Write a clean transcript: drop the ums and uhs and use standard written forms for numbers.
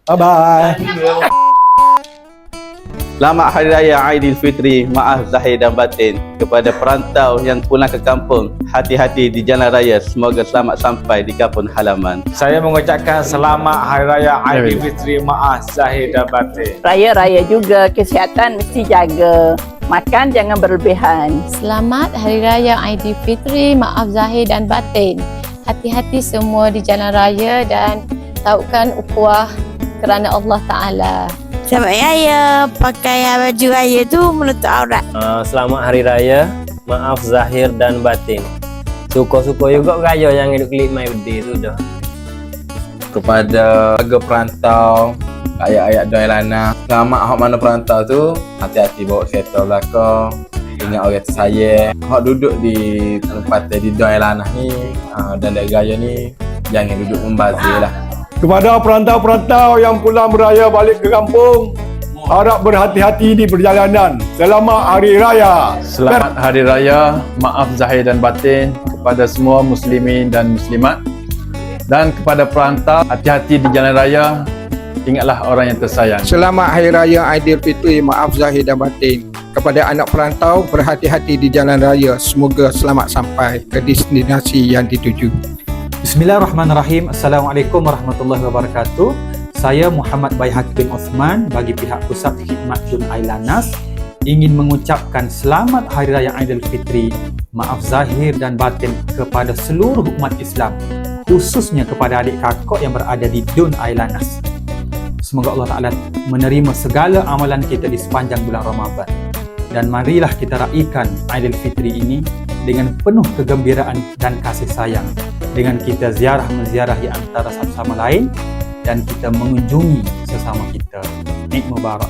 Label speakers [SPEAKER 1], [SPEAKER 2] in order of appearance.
[SPEAKER 1] Bye-bye.
[SPEAKER 2] Selamat Hari Raya Aidilfitri, maaf zahir dan batin. Kepada perantau yang pulang ke kampung, hati-hati di jalan raya, semoga selamat sampai di kampung halaman.
[SPEAKER 3] Saya mengucapkan selamat Hari Raya Aidilfitri, maaf zahir dan batin.
[SPEAKER 4] Raya-raya juga, kesihatan mesti jaga. Makan jangan berlebihan.
[SPEAKER 5] Selamat Hari Raya Aidilfitri, maaf zahir dan batin. Hati-hati semua di jalan raya dan tautkan ukhuwah kerana Allah Ta'ala.
[SPEAKER 6] Selamat Raya, pakai baju raya tu menutup aurat.
[SPEAKER 7] Selamat Hari Raya, maaf zahir dan batin. Suka-suka juga raya yang hidup klik my birthday tu dah.
[SPEAKER 8] Kepada warga perantau, ayat-ayat doa lana, selamat hak mana perantau tu, hati-hati bawa kereta belakang, ingat orang tersayang. Hak duduk di tempat di doa lana ni dan dari raya ni, jangan duduk membazir lah.
[SPEAKER 1] Kepada perantau-perantau yang pulang beraya balik ke kampung, harap berhati-hati di perjalanan. Selamat Hari Raya.
[SPEAKER 9] Selamat Hari Raya, maaf zahir dan batin kepada semua muslimin dan muslimat. Dan kepada perantau, hati-hati di jalan raya, ingatlah orang yang tersayang.
[SPEAKER 10] Selamat Hari Raya Aidilfitri, maaf zahir dan batin. Kepada anak perantau, berhati-hati di jalan raya. Semoga selamat sampai ke destinasi yang dituju.
[SPEAKER 11] Bismillahirrahmanirrahim. Assalamualaikum warahmatullahi wabarakatuh. Saya Muhammad Baihaq bin Osman bagi pihak Pusat Khidmat Dun Ailanas ingin mengucapkan selamat Hari Raya Aidilfitri, maaf zahir dan batin kepada seluruh umat Islam, khususnya kepada adik kakak yang berada di Dun Ailanas. Semoga Allah Ta'ala menerima segala amalan kita di sepanjang bulan Ramadan. Dan marilah kita raikan Aidilfitri ini dengan penuh kegembiraan dan kasih sayang, dengan kita menziarahi antara satu sama lain dan kita mengunjungi sesama kita. Eid Mubarak.